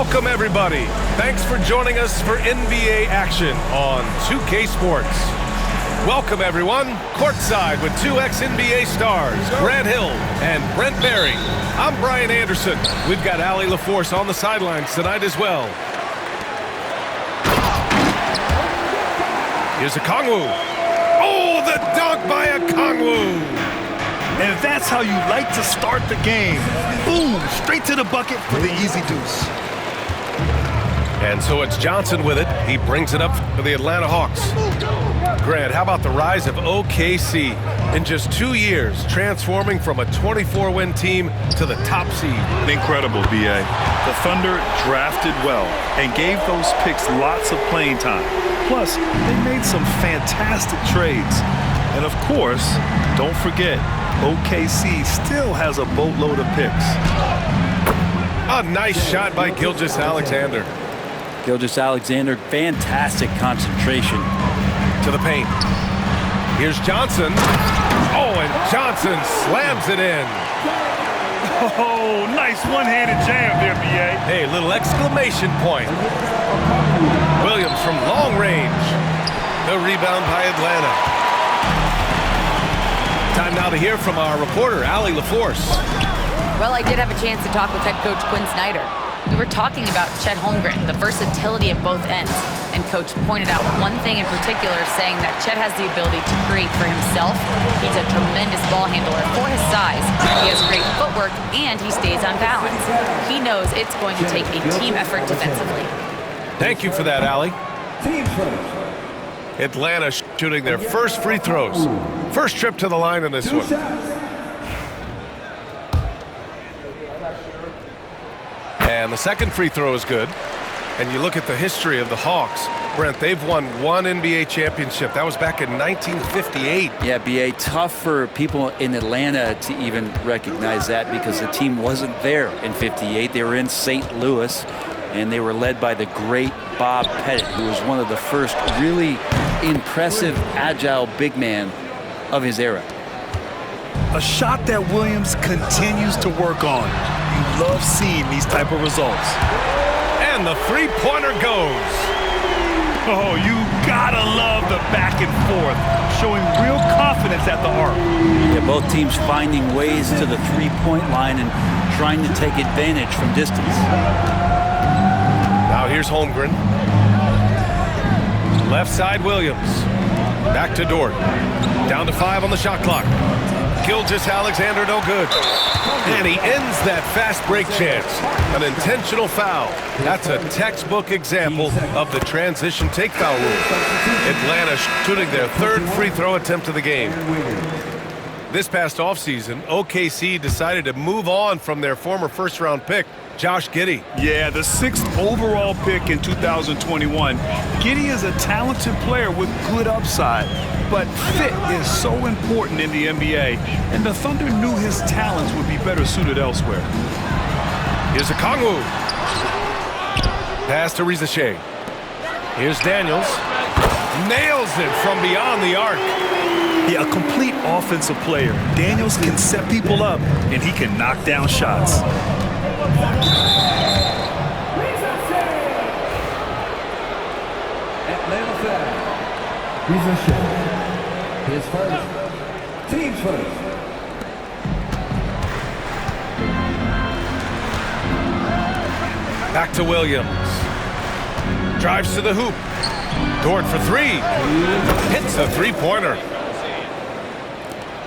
Welcome, everybody. Thanks for joining us for NBA action on 2K Sports. Welcome, everyone. Courtside with two ex-NBA stars, Grant Hill and Brent Barry. I'm Brian Anderson. We've got Allie LaForce on the sidelines tonight as well. Here's Okongwu. Oh, the dunk by Okongwu. And that's how you like to start the game. Boom, straight to the bucket for the easy deuce. And so it's Johnson with it. He brings it up for the Atlanta Hawks. Grant, how about the rise of OKC in just 2 years, transforming from a 24-win team to the top seed? Incredible, B.A. The Thunder drafted well and gave those picks lots of playing time. Plus, they made some fantastic trades. And of course, don't forget, OKC still has a boatload of picks. A nice shot by Gilgeous-Alexander. Gilgeous-Alexander, fantastic concentration. To the paint. Here's Johnson. Oh, and Johnson slams it in. Oh, nice one-handed jam there, B.A. Hey, little exclamation point. Williams from long range. The rebound by Atlanta. Time now to hear from our reporter, Allie LaForce. Well, I did have a chance to talk with head coach Quinn Snyder. We were talking about Chet Holmgren, the versatility of both ends. And coach pointed out one thing in particular, saying that Chet has the ability to create for himself. He's a tremendous ball handler for his size. He has great footwork, and he stays on balance. He knows it's going to take a team effort defensively. Thank you for that, Allie. Atlanta shooting their first free throws. First trip to the line in this one. And the second free throw is good. And you look at the history of the Hawks, Brent, they've won one NBA championship. That was back in 1958. Yeah, B.A., tough for people in Atlanta to even recognize that because the team wasn't there in 58. They were in St. Louis, and they were led by the great Bob Pettit, who was one of the first really impressive, agile big man of his era. A shot that Williams continues to work on. You love seeing these type of results. And the three-pointer goes. Oh, you gotta love the back and forth, showing real confidence at the arc. Yeah, both teams finding ways to the three-point line and trying to take advantage from distance. Now here's Holmgren. Left side Williams. Back to Dort. Down to 5 on the shot clock. Gilgeous-Alexander no good. And he ends that fast break chance. An intentional foul. That's a textbook example of the transition take foul rule. Atlanta shooting their third free throw attempt of the game. This past offseason, OKC decided to move on from their former first-round pick, Josh Giddey. Yeah, the 6th overall pick in 2021. Giddey is a talented player with good upside, but fit is so important in the NBA, and the Thunder knew his talents would be better suited elsewhere. Here's Okongwu. Pass to Rizachet. Here's Daniels. Nails it from beyond the arc. Yeah, a complete offensive player. Daniels can set people up, and he can knock down shots. Atlanta foul. Rizachet. His first. Team's first. Back to Williams. Drives to the hoop. Dort for 3. Hits a three-pointer.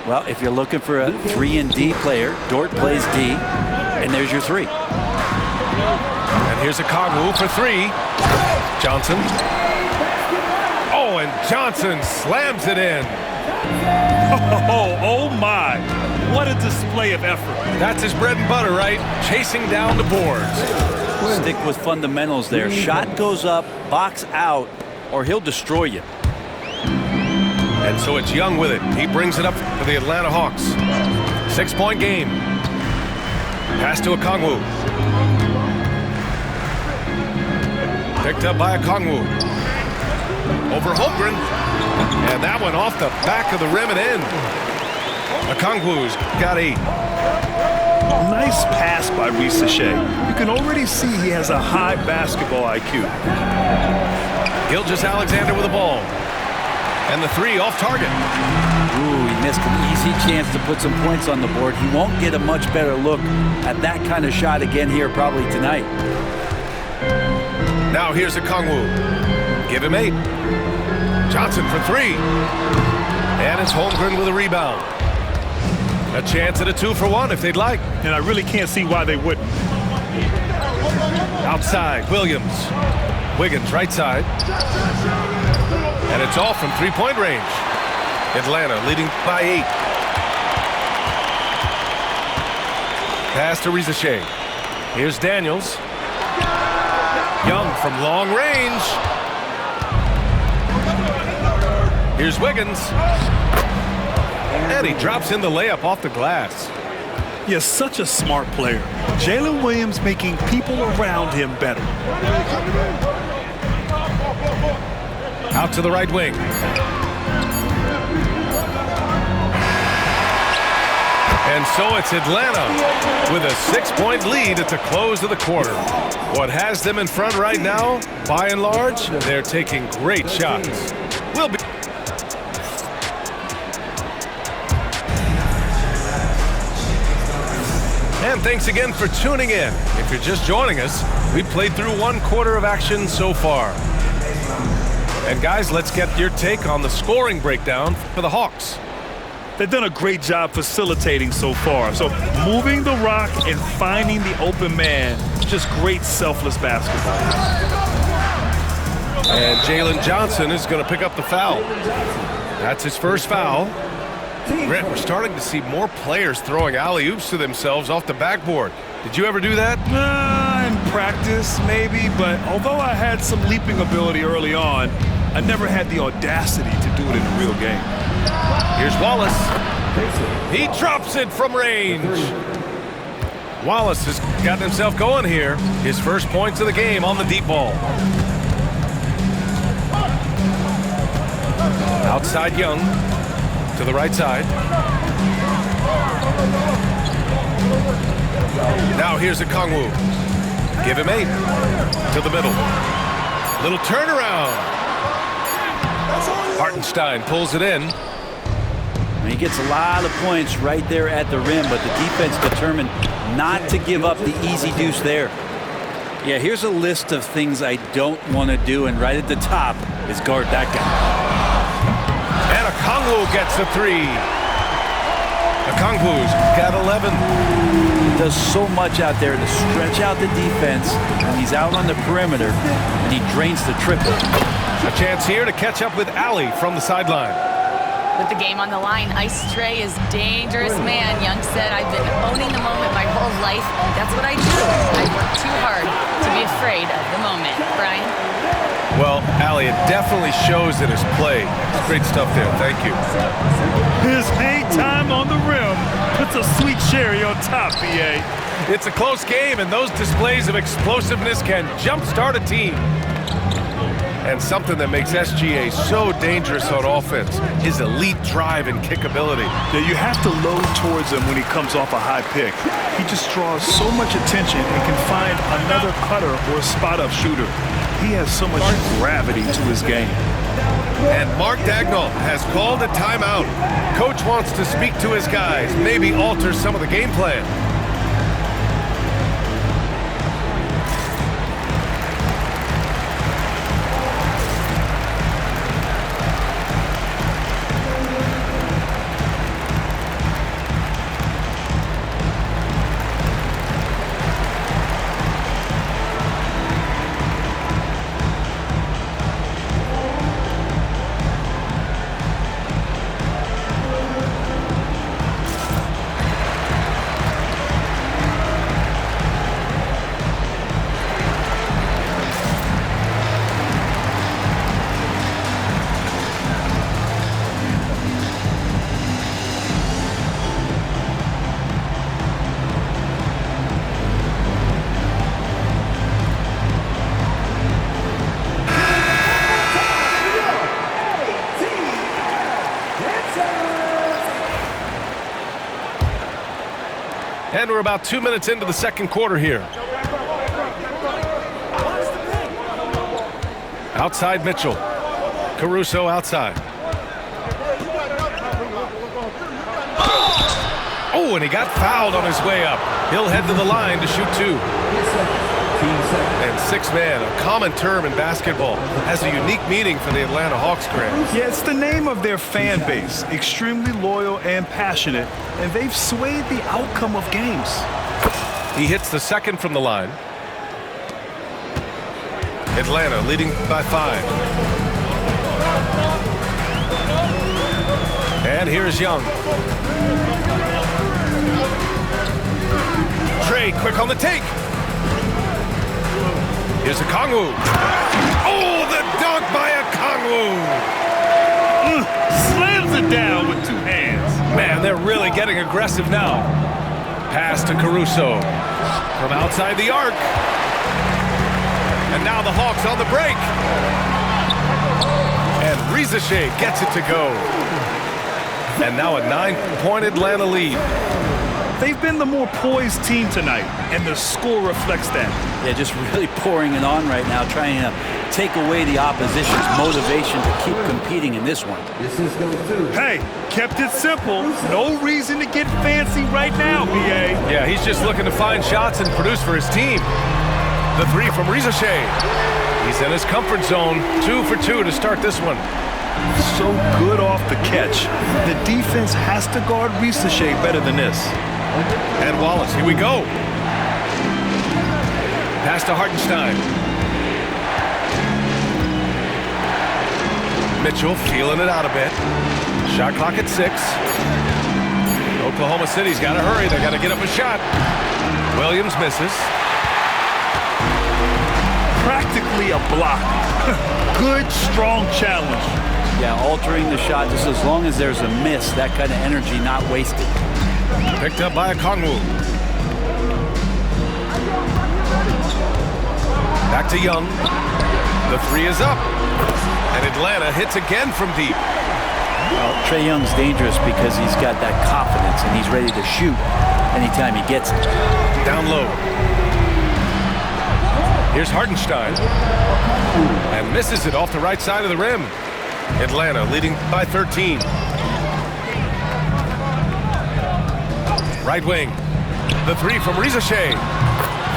Well, if you're looking for a 3-and-D player, Dort plays D, and there's your 3. And here's Okongwu for 3. Johnson. Oh, and Johnson slams it in. Oh my. What a display of effort. That's his bread and butter, right? Chasing down the boards. Stick with fundamentals there. Shot goes up, box out, or he'll destroy you. And so it's Young with it. He brings it up for the Atlanta Hawks. 6-point game. Pass to Okongwu. Picked up by Okongwu. Over Holmgren. And that one off the back of the rim and in. Okongwu's got 8. Nice pass by Risa Shea. You can already see he has a high basketball IQ. Gilgeous-Alexander with the ball. And the three off target. Ooh, he missed an easy chance to put some points on the board. He won't get a much better look at that kind of shot again here probably tonight. Now here's Okongwu. Give him 8. Johnson for 3. And it's Holmgren with a rebound. A chance at a 2-for-1 if they'd like. And I really can't see why they wouldn't. Outside, Williams. Wiggins, right side. And it's all from three-point range. Atlanta leading by 8. Pass to Risa Shea. Here's Daniels. Young from long range. Here's Wiggins. And he drops in the layup off the glass. He is such a smart player. Jalen Williams making people around him better. Out to the right wing. And so it's Atlanta with a 6-point lead at the close of the quarter. What has them in front right now, by and large, they're taking great shots. We'll be... And thanks again for tuning in. If you're just joining us, we played through 1 quarter of action so far. And guys, let's get your take on the scoring breakdown for the Hawks. They've done a great job facilitating so far. So moving the rock and finding the open man, just great selfless basketball. And Jalen Johnson is going to pick up the foul. That's his first foul. Brent, we're starting to see more players throwing alley-oops to themselves off the backboard. Did you ever do that? In practice, maybe, but although I had some leaping ability early on, I never had the audacity to do it in a real game. Here's Wallace. He drops it from range. Wallace has gotten himself going here. His first points of the game on the deep ball. Outside Young to the right side. Now here's Okongwu. Give him 8 to the middle. Little turnaround. Hartenstein pulls it in. He gets a lot of points right there at the rim, but the defense determined not to give up the easy deuce there. Yeah, here's a list of things I don't want to do, and right at the top is guard that guy. And Okongwu gets a 3. Okongwu's got 11. He does so much out there to stretch out the defense when he's out on the perimeter, and he drains the triple. A chance here to catch up with Allie from the sideline. With the game on the line, Ice Trae is dangerous man. Young said, I've been owning the moment my whole life. That's what I do. I work too hard to be afraid of the moment. Brian? Well, Allie, it definitely shows in his play. It's great stuff there. Thank you. His hang time on the rim puts a sweet cherry on top, BA. It's a close game, and those displays of explosiveness can jumpstart a team. And something that makes SGA so dangerous on offense, his elite drive and kickability. Yeah, you have to load towards him when he comes off a high pick. He just draws so much attention and can find another cutter or a spot-up shooter. He has so much gravity to his game. And Mark Daigneault has called a timeout. Coach wants to speak to his guys, maybe alter some of the game plan. And we're about 2 minutes into the second quarter here. Outside Mitchell. Caruso outside. Oh, and he got fouled on his way up. He'll head to the line to shoot 2. And 6-man, a common term in basketball, has a unique meaning for the Atlanta Hawks, Grant. Yeah, it's the name of their fan base. Extremely loyal and passionate, and they've swayed the outcome of games. He hits the second from the line. Atlanta leading by 5. And here's Young. Trey quick on the take. Here's Okongwu. Oh, the dunk by Okongwu. Slams it down with 2 hands. Man, they're really getting aggressive now. Pass to Caruso from outside the arc. And now the Hawks on the break. And Risache gets it to go. And now a 9-point Atlanta lead. They've been the more poised team tonight, and the score reflects that. Yeah, just really pouring it on right now, trying to take away the opposition's motivation to keep competing in this one. This is goes to. Hey, kept it simple. No reason to get fancy right now, BA. Yeah, he's just looking to find shots and produce for his team. The 3 from Risache. He's in his comfort zone. 2 for 2 to start this one. So good off the catch. The defense has to guard Risache better than this. And Wallace, here we go. Pass to Hartenstein. Mitchell feeling it out a bit. Shot clock at 6. Oklahoma City's got to hurry. They got to get up a shot. Williams misses. Practically a block. Good, strong challenge. Yeah, altering the shot just as long as there's a miss, that kind of energy not wasted. Picked up by Okongwu. Back to Young. The 3 is up. And Atlanta hits again from deep. Well, Trae Young's dangerous because he's got that confidence and he's ready to shoot anytime he gets it. Down low. Here's Hartenstein. And misses it off the right side of the rim. Atlanta leading by 13. Right wing. The 3 from Risache.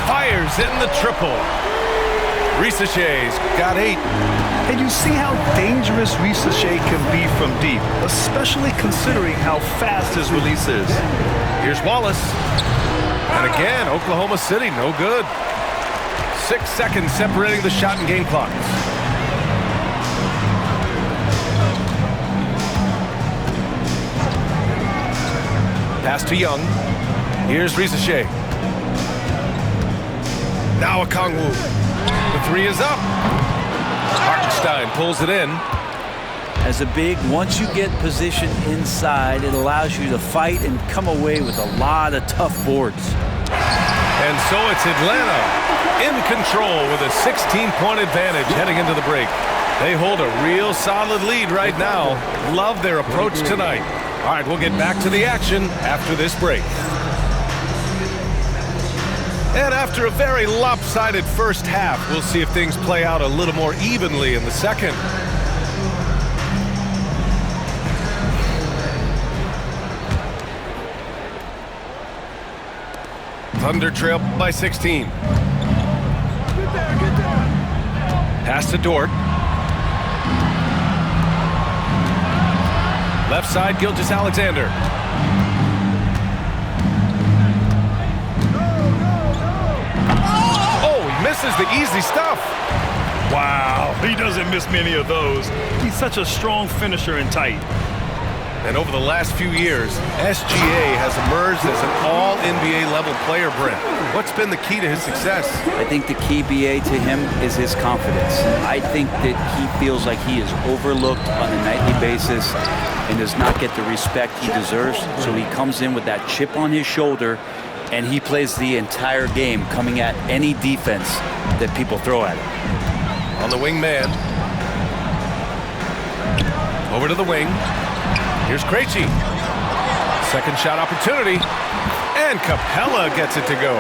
Fires in the triple. Risache's got 8. And you see how dangerous Risache can be from deep, especially considering how fast his release is. Here's Wallace. And again, Oklahoma City, no good. 6 seconds separating the shot and game clocks. Pass to Young. Here's Risache. Now Okongwu. The 3 is up. Hartenstein pulls it in. As a big, once you get position inside, it allows you to fight and come away with a lot of tough boards. And so it's Atlanta in control with a 16-point advantage heading into the break. They hold a real solid lead right now. Love their approach tonight. All right, we'll get back to the action after this break. And after a very lopsided first half, we'll see if things play out a little more evenly in the second. Thunder trail by 16. Pass to Dort. Left side, Gilgeous-Alexander. Oh, he misses the easy stuff. Wow, he doesn't miss many of those. He's such a strong finisher and tight. And over the last few years, SGA has emerged as an all-NBA level player, Brent. What's been the key to his success? I think the key, BA, to him is his confidence. I think that he feels like he is overlooked on a nightly basis and does not get the respect he deserves. So he comes in with that chip on his shoulder and he plays the entire game coming at any defense that people throw at him. On the wing man. Over to the wing. Here's Krejci. Second shot opportunity. And Capella gets it to go.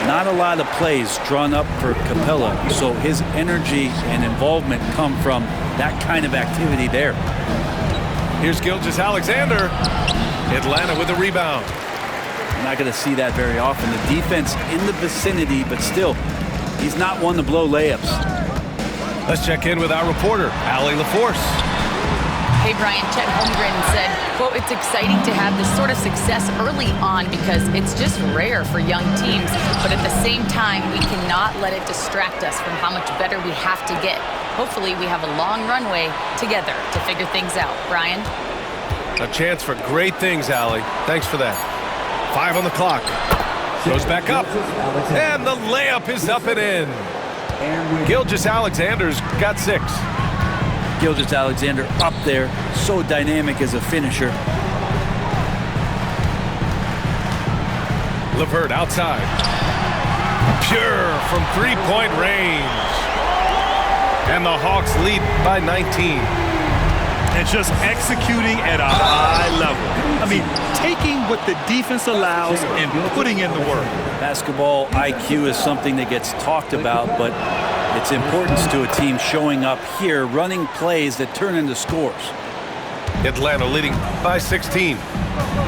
Not a lot of plays drawn up for Capella, so his energy and involvement come from that kind of activity there. Here's Gilgeous-Alexander. Atlanta with the rebound. You're not going to see that very often. The defense in the vicinity, but still, he's not one to blow layups. Let's check in with our reporter, Allie LaForce. Hey, Brian, Chet Holmgren said, quote, "It's exciting to have this sort of success early on because it's just rare for young teams. But at the same time, we cannot let it distract us from how much better we have to get. Hopefully, we have a long runway together to figure things out." Brian? A chance for great things, Allie. Thanks for that. 5 on the clock. Goes back up. And the layup is up and in. Gilgeous-Alexander's got 6. Gilgeous-Alexander up there, so dynamic as a finisher. LeVert outside. Pure from three-point range. And the Hawks lead by 19. And just executing at a high level. I mean, taking what the defense allows and putting in the work. Basketball IQ is something that gets talked about, but its importance to a team showing up here, running plays that turn into scores. Atlanta leading by 16.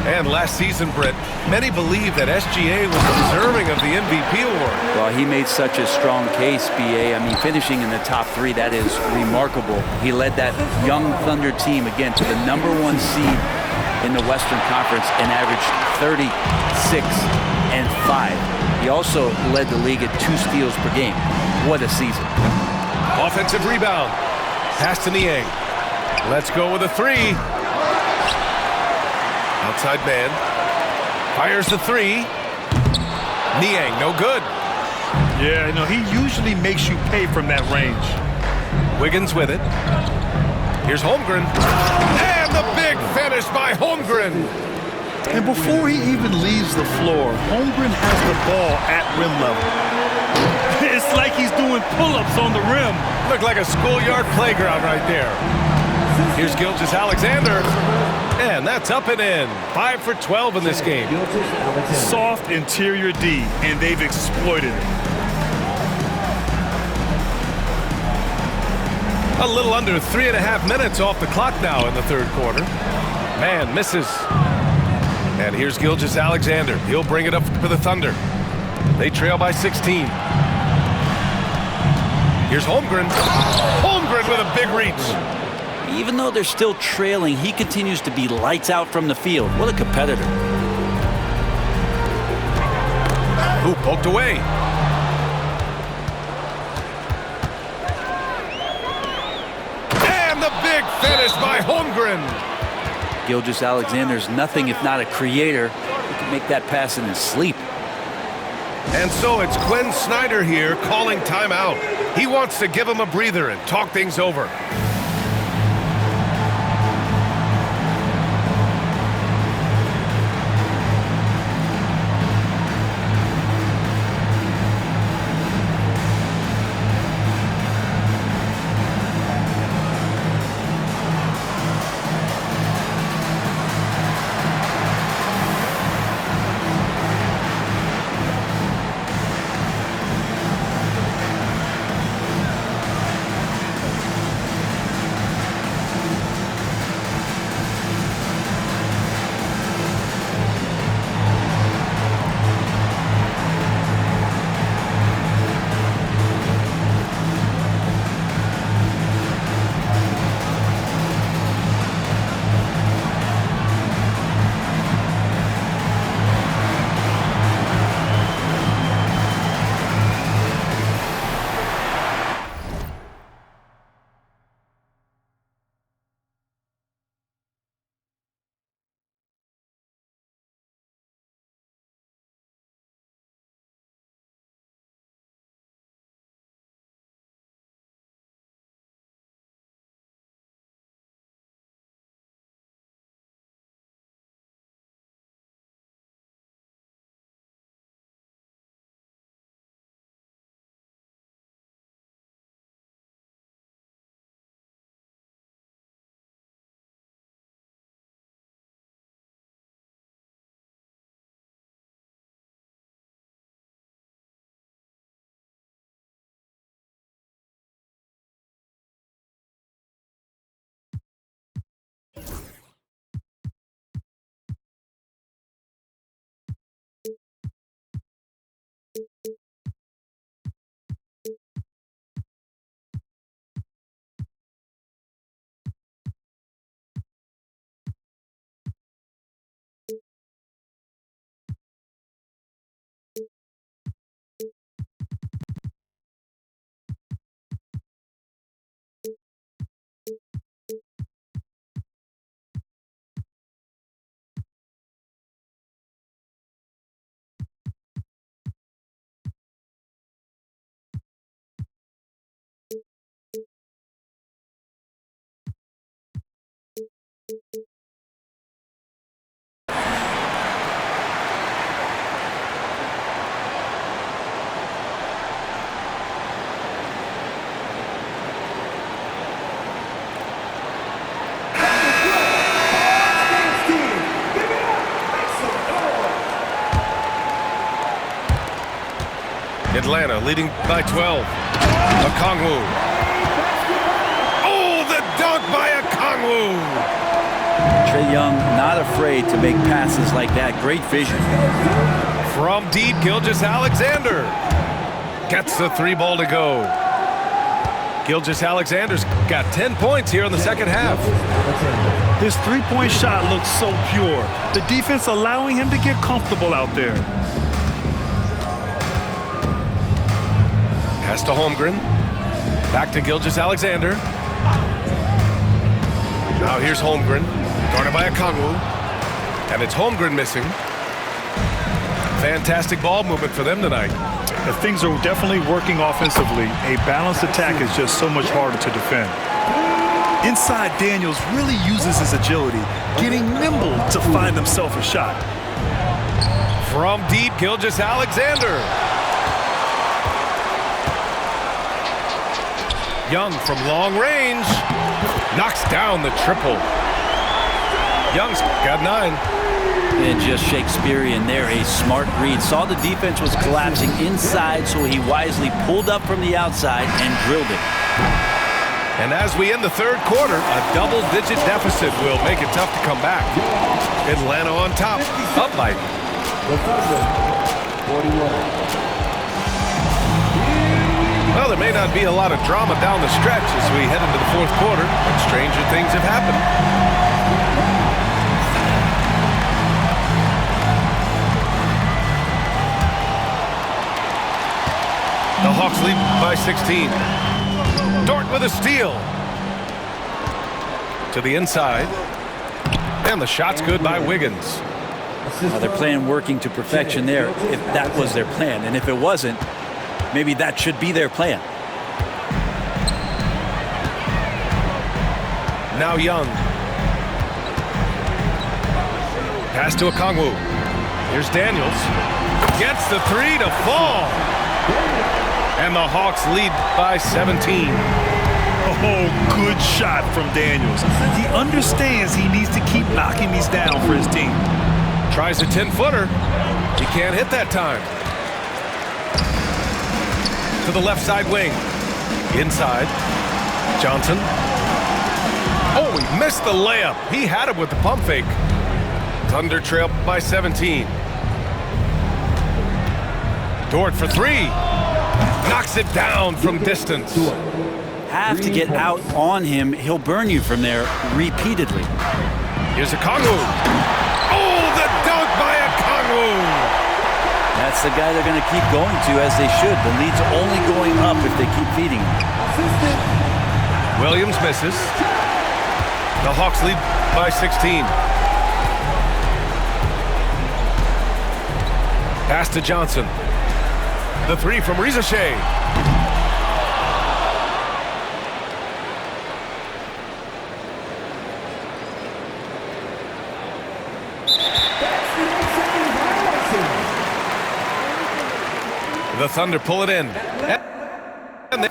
And last season, Britt, many believe that SGA was deserving of the MVP award. Well, he made such a strong case, BA. I mean, finishing in the top 3, that is remarkable. He led that young Thunder team, again, to the #1 seed in the Western Conference and averaged 36 and 5. He also led the league at 2 steals per game. What a season. Offensive rebound. Pass to Niang. Let's go with a 3. Outside man. Fires the 3. Niang, no good. Yeah, no, he usually makes you pay from that range. Wiggins with it. Here's Holmgren. And the big finish by Holmgren. And before he even leaves the floor, Holmgren has the ball at rim level. It's like he's doing pull-ups on the rim. Looked like a schoolyard playground right there. Here's Gilgeous-Alexander. And that's up and in. 5 for 12 in this game. Soft interior D, and they've exploited it. A little under 3.5 minutes off the clock now in the third quarter. Man misses. And here's Gilgeous-Alexander. He'll bring it up for the Thunder. They trail by 16. Here's Holmgren. Holmgren with a big reach. Even though they're still trailing, he continues to be lights out from the field. What a competitor. Ooh, poked away. And the big finish by Holmgren. Gilgeous-Alexander's nothing if not a creator. He can make that pass in his sleep. And so it's Quinn Snyder here calling timeout. He wants to give him a breather and talk things over. Atlanta leading by 12. Okongwu. Oh, the dunk by Okongwu. Trae Young not afraid to make passes like that. Great vision. From deep, Gilgeous-Alexander gets the 3 ball to go. Gilgeous-Alexander's got 10 points here in the second half. His three-point shot looks so pure. The defense allowing him to get comfortable out there. Pass to Holmgren. Back to Gilgeous-Alexander. Now here's Holmgren. Guarded by Okongwu. And it's Holmgren missing. Fantastic ball movement for them tonight. If things are definitely working offensively, a balanced attack is just so much harder to defend. Inside, Daniels really uses his agility, getting nimble to find himself a shot. From deep, Gilgeous-Alexander. Young from long range knocks down the triple. Young's got 9. And just Shakespearean there, a smart read. Saw the defense was collapsing inside, so he wisely pulled up from the outside and drilled it. And as we end the third quarter, a double-digit deficit will make it tough to come back. Atlanta on top, up by. The Thunder, 41. Well, there may not be a lot of drama down the stretch as we head into the fourth quarter, but stranger things have happened. The Hawks lead by 16. Dort with a steal. To the inside. And the shot's good by Wiggins. They're playing working to perfection there, if that was their plan. And if it wasn't, maybe that should be their plan. Now Young. Pass to Okongwu. Here's Daniels. Gets the 3 to fall. And the Hawks lead by 17. Oh, good shot from Daniels. He understands he needs to keep knocking these down for his team. Tries a 10-footer. He can't hit that time. To the left side wing. Inside. Johnson. Oh, he missed the layup. He had it with the pump fake. Thunder trail by 17. Dort for 3. Knocks it down from distance. Have to get out on him. He'll burn you from there repeatedly. Here's Okongwu. Oh, the dunk by Okongwu. That's the guy they're going to keep going to, as they should. The lead's only going up if they keep feeding him. Williams misses. The Hawks lead by 16. Pass to Johnson. The 3 from Reza Shea. The Thunder pull it in. And